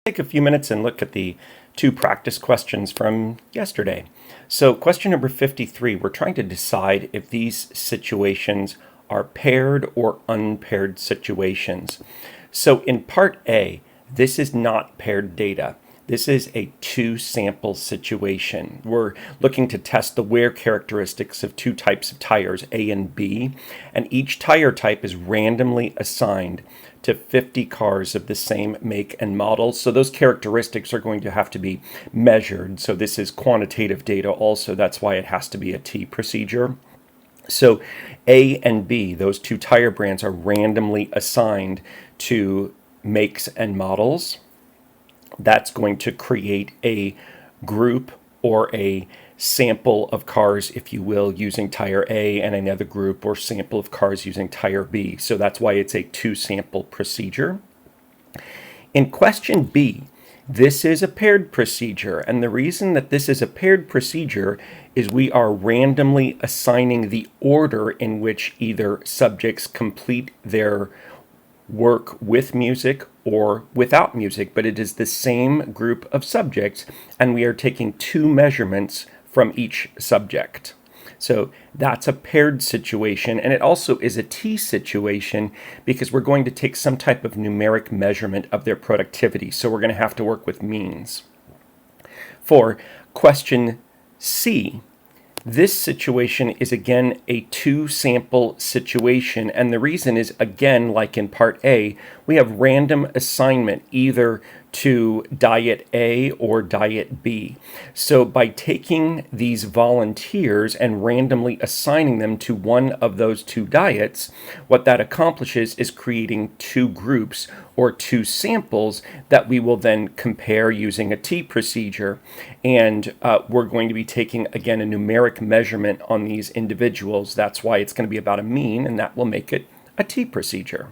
Take a few minutes and look at the two practice questions from yesterday. So question number 53, we're trying to decide if these situations are paired or unpaired situations. So in part A, this is not paired data. This is a two-sample situation. We're looking to test the wear characteristics of two types of tires, A and B, and each tire type is randomly assigned to 50 cars of the same make and model. So those characteristics are going to have to be measured. So this is quantitative data also. That's why it has to be a T procedure. So A and B, those two tire brands, are randomly assigned to makes and models. That's going to create a group or a sample of cars, if you will, using tire A, and another group or sample of cars using tire B. So that's why it's a two-sample procedure. In question B, this is a paired procedure, and the reason that this is a paired procedure is we are randomly assigning the order in which either subjects complete their work with music or without music, but it is the same group of subjects, and we are taking two measurements from each subject. So that's a paired situation, and it also is a T situation because we're going to take some type of numeric measurement of their productivity, so we're going to have to work with means. For question C, this situation is again a two-sample situation, and the reason is, again, like in part A, we have random assignment either to diet A or diet B. So by taking these volunteers and randomly assigning them to one of those two diets, what that accomplishes is creating two groups or two samples that we will then compare using a T procedure. And we're going to be taking, again, a numeric measurement on these individuals. That's why it's going to be about a mean, and that will make it a T procedure.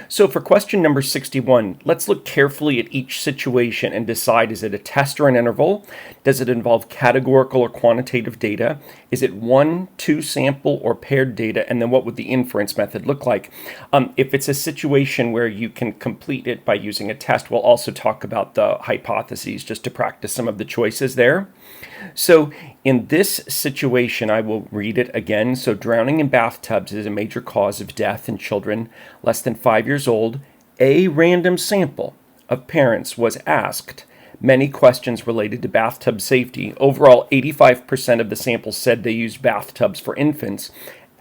So for question number 61, let's look carefully at each situation and decide, is it a test or an interval? Does it involve categorical or quantitative data? Is it one, two sample, or paired data? And then what would the inference method look like? If it's a situation where you can complete it by using a test, we'll also talk about the hypotheses just to practice some of the choices there. So in this situation, I will read it again. So drowning in bathtubs is a major cause of death in children less than 5 years old. A random sample of parents was asked many questions related to bathtub safety. Overall, 85% of the sample said they used bathtubs for infants.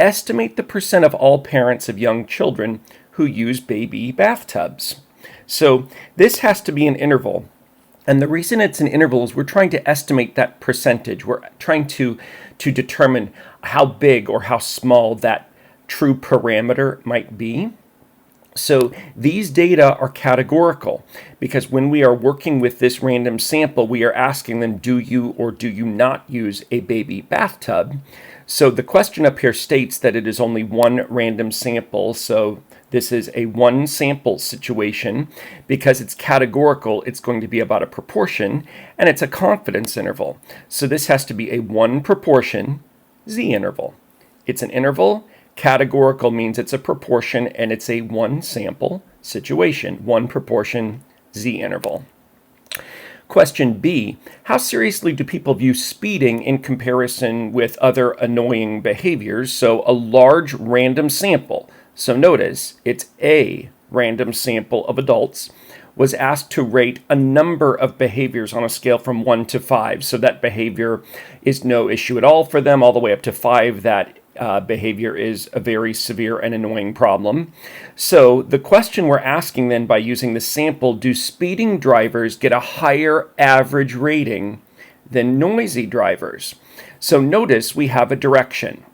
Estimate the percent of all parents of young children who use baby bathtubs. So this has to be an interval. And the reason it's an interval is we're trying to estimate that percentage. We're trying to determine how big or how small that true parameter might be. So these data are categorical because when we are working with this random sample, we are asking them, do you or do you not use a baby bathtub? So the question up here states that it is only one random sample. So this is a one sample situation. Because it's categorical, it's going to be about a proportion, and it's a confidence interval. So this has to be a one proportion Z interval. It's an interval. Categorical means it's a proportion, and it's a one sample situation, one proportion Z interval. Question B, how seriously do people view speeding in comparison with other annoying behaviors? So a large random sample. So notice it's a random sample of adults was asked to rate a number of behaviors on a scale from 1 to 5. So that behavior is no issue at all for them, all the way up to 5. That behavior is a very severe and annoying problem. So the question we're asking then by using the sample, do speeding drivers get a higher average rating than noisy drivers? So notice we have a direction.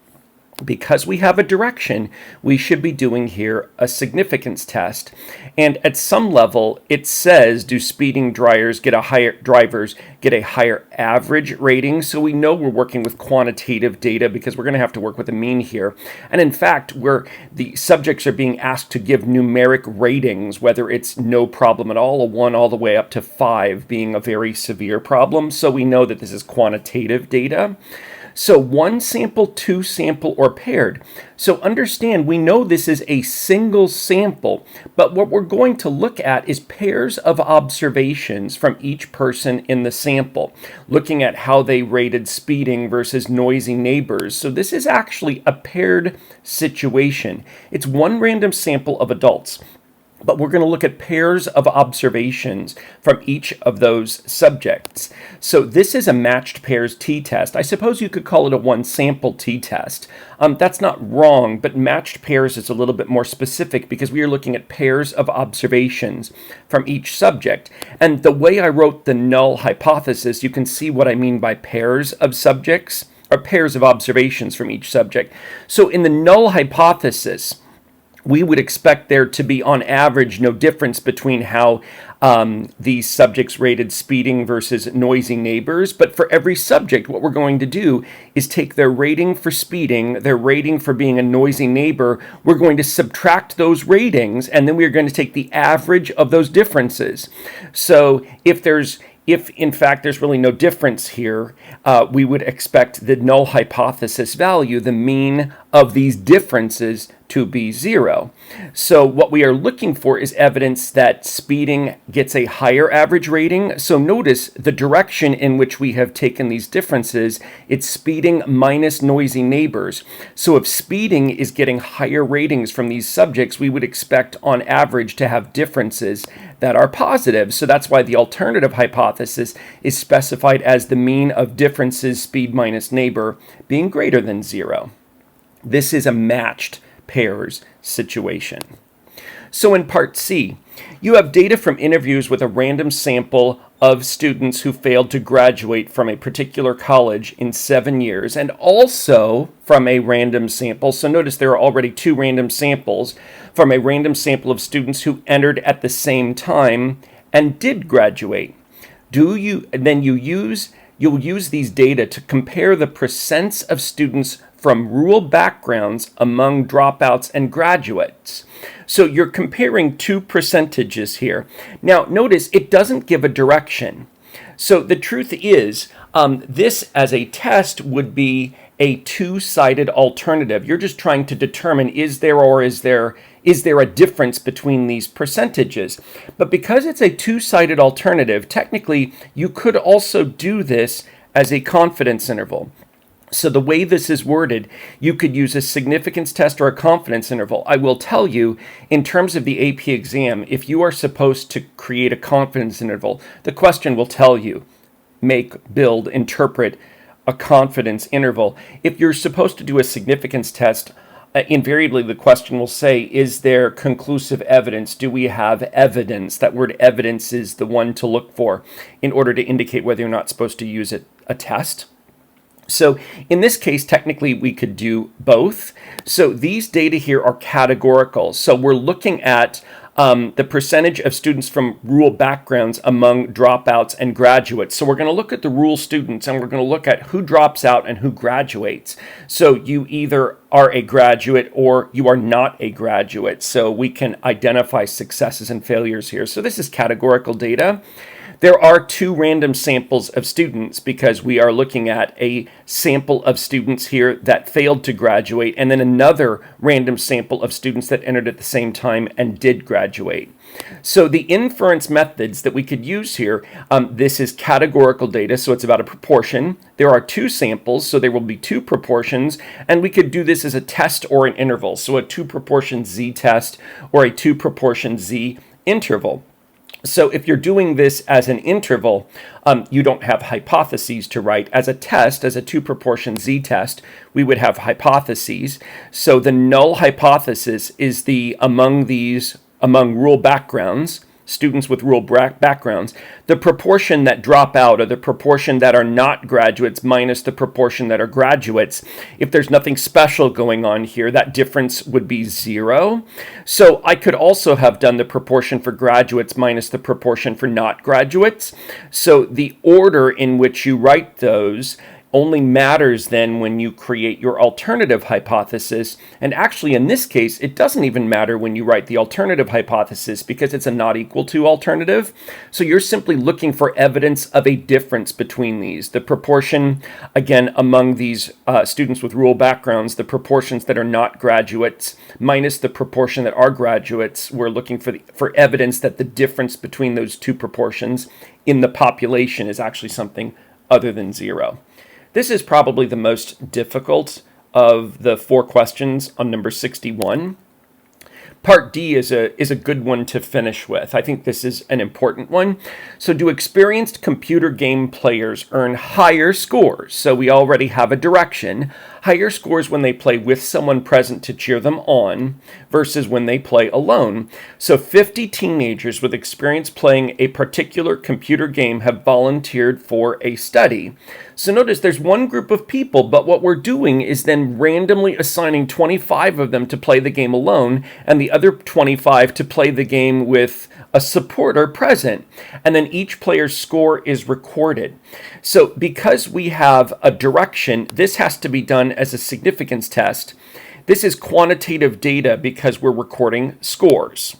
Because we have a direction, we should be doing here a significance test. And at some level, it says, do speeding drivers get a higher average rating? So we know we're working with quantitative data because we're going to have to work with a mean here. And in fact, where the subjects are being asked to give numeric ratings, whether it's no problem at all, a 1 all the way up to 5 being a very severe problem. So we know that this is quantitative data. So one sample, two sample, or paired. So understand, we know this is a single sample, but what we're going to look at is pairs of observations from each person in the sample, looking at how they rated speeding versus noisy neighbors. So this is actually a paired situation. It's one random sample of adults, but we're going to look at pairs of observations from each of those subjects. So this is a matched pairs t-test. I suppose you could call it a one sample t-test. That's not wrong, but matched pairs is a little bit more specific because we are looking at pairs of observations from each subject. And the way I wrote the null hypothesis, you can see what I mean by pairs of subjects, or pairs of observations from each subject. So in the null hypothesis, we would expect there to be, on average, no difference between how these subjects rated speeding versus noisy neighbors. But for every subject, what we're going to do is take their rating for speeding, their rating for being a noisy neighbor. We're going to subtract those ratings, and then we're going to take the average of those differences. So if in fact there's really no difference here, we would expect the null hypothesis value, the mean of these differences, to be 0. So what we are looking for is evidence that speeding gets a higher average rating. So notice the direction in which we have taken these differences. It's speeding minus noisy neighbors. So if speeding is getting higher ratings from these subjects, we would expect on average to have differences that are positive. So that's why the alternative hypothesis is specified as the mean of differences speed minus neighbor being greater than 0. This is a matched pairs situation. So in part C, you have data from interviews with a random sample of students who failed to graduate from a particular college in 7 years, and also from a random sample. So notice there are already 2 random samples from a random sample of students who entered at the same time and did graduate. You'll use these data to compare the percents of students from rural backgrounds among dropouts and graduates. So you're comparing 2 percentages here. Now notice it doesn't give a direction. So the truth is, this as a test would be a two-sided alternative. You're just trying to determine is there a difference between these percentages. But because it's a two-sided alternative, technically you could also do this as a confidence interval. So the way this is worded, you could use a significance test or a confidence interval. I will tell you, in terms of the AP exam, if you are supposed to create a confidence interval, the question will tell you, make, build, interpret a confidence interval. If you're supposed to do a significance test, invariably the question will say, is there conclusive evidence? Do we have evidence? That word evidence is the one to look for in order to indicate whether you're not supposed to use a test. So in this case, technically, we could do both. So these data here are categorical. So we're looking at the percentage of students from rural backgrounds among dropouts and graduates. So we're going to look at the rural students, and we're going to look at who drops out and who graduates. So you either are a graduate or you are not a graduate. So we can identify successes and failures here. So this is categorical data. There are 2 random samples of students because we are looking at a sample of students here that failed to graduate and then another random sample of students that entered at the same time and did graduate. So the inference methods that we could use here, this is categorical data, so it's about a proportion. There are 2 samples, so there will be 2 proportions, and we could do this as a test or an interval, so a 2 proportion z test or a 2 proportion z interval. So if you're doing this as an interval, you don't have hypotheses to write. As a test, as a 2 proportion z test, we would have hypotheses. So the null hypothesis is among rural backgrounds, students with rural backgrounds, the proportion that drop out or the proportion that are not graduates minus the proportion that are graduates. If there's nothing special going on here, that difference would be 0. So I could also have done the proportion for graduates minus the proportion for not graduates. So the order in which you write those only matters then when you create your alternative hypothesis. And actually, in this case, it doesn't even matter when you write the alternative hypothesis because it's a not equal to alternative. So you're simply looking for evidence of a difference between these. The proportion, again, among these students with rural backgrounds, the proportions that are not graduates minus the proportion that are graduates, we're looking for evidence that the difference between those two proportions in the population is actually something other than 0. This is probably the most difficult of the 4 questions on number 61. Part D is a good one to finish with. I think this is an important one. So do experienced computer game players earn higher scores? So we already have a direction. Higher scores when they play with someone present to cheer them on versus when they play alone. So 50 teenagers with experience playing a particular computer game have volunteered for a study. So notice there's one group of people, but what we're doing is then randomly assigning 25 of them to play the game alone and the other 25 to play the game with a supporter present. And then each player's score is recorded. So because we have a direction, this has to be done as a significance test. This is quantitative data because we're recording scores.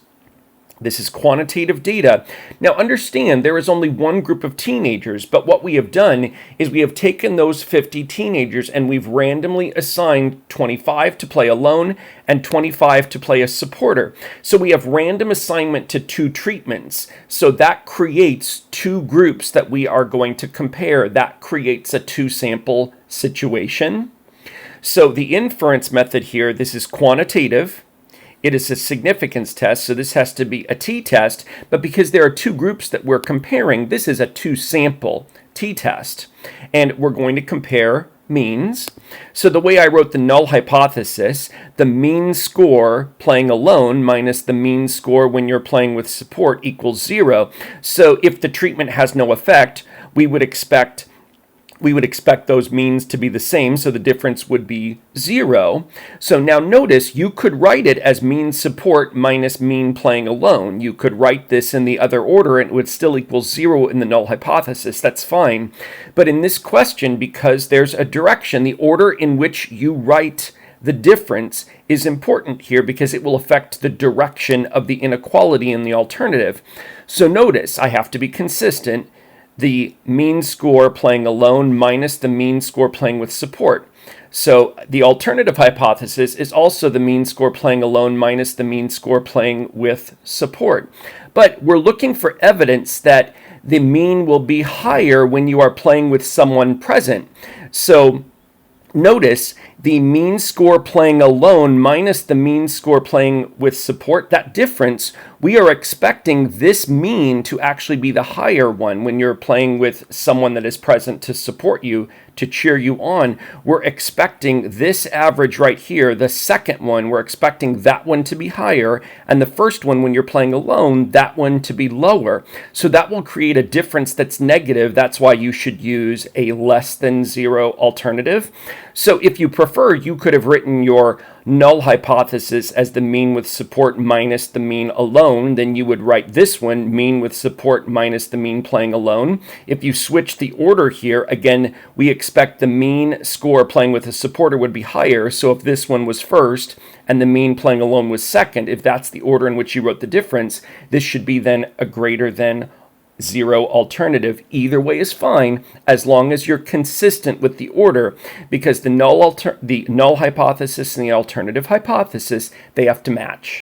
This is quantitative data. Now understand there is only one group of teenagers, but what we have done is we have taken those 50 teenagers and we've randomly assigned 25 to play alone and 25 to play a supporter. So we have random assignment to 2 treatments. So that creates 2 groups that we are going to compare. That creates a 2-sample situation. So the inference method here, this is quantitative. It is a significance test, so this has to be a t-test, but because there are 2 groups that we're comparing, this is a 2-sample t-test. And we're going to compare means. So the way I wrote the null hypothesis, the mean score playing alone minus the mean score when you're playing with support equals 0. So if the treatment has no effect, we would expect those means to be the same, so the difference would be 0. So now notice you could write it as mean support minus mean playing alone. You could write this in the other order and it would still equal 0 in the null hypothesis. That's fine. But in this question, because there's a direction, the order in which you write the difference is important here because it will affect the direction of the inequality in the alternative. So notice I have to be consistent. The mean score playing alone minus the mean score playing with support. So the alternative hypothesis is also the mean score playing alone minus the mean score playing with support. But we're looking for evidence that the mean will be higher when you are playing with someone present. So notice the mean score playing alone minus the mean score playing with support, that difference, we are expecting this mean to actually be the higher one when you're playing with someone that is present to support you, to cheer you on. We're expecting this average right here, the second one, we're expecting that one to be higher, and the first one, when you're playing alone, that one to be lower. So that will create a difference that's negative. That's why you should use a less than 0 alternative. So if you prefer, you could have written your null hypothesis as the mean with support minus the mean alone. Then you would write this one, mean with support minus the mean playing alone. If you switch the order here, again, we expect the mean score playing with a supporter would be higher. So if this one was first and the mean playing alone was second, if that's the order in which you wrote the difference, this should be then a greater than 0 alternative. Either way is fine as long as you're consistent with the order, because the null hypothesis and the alternative hypothesis, they have to match.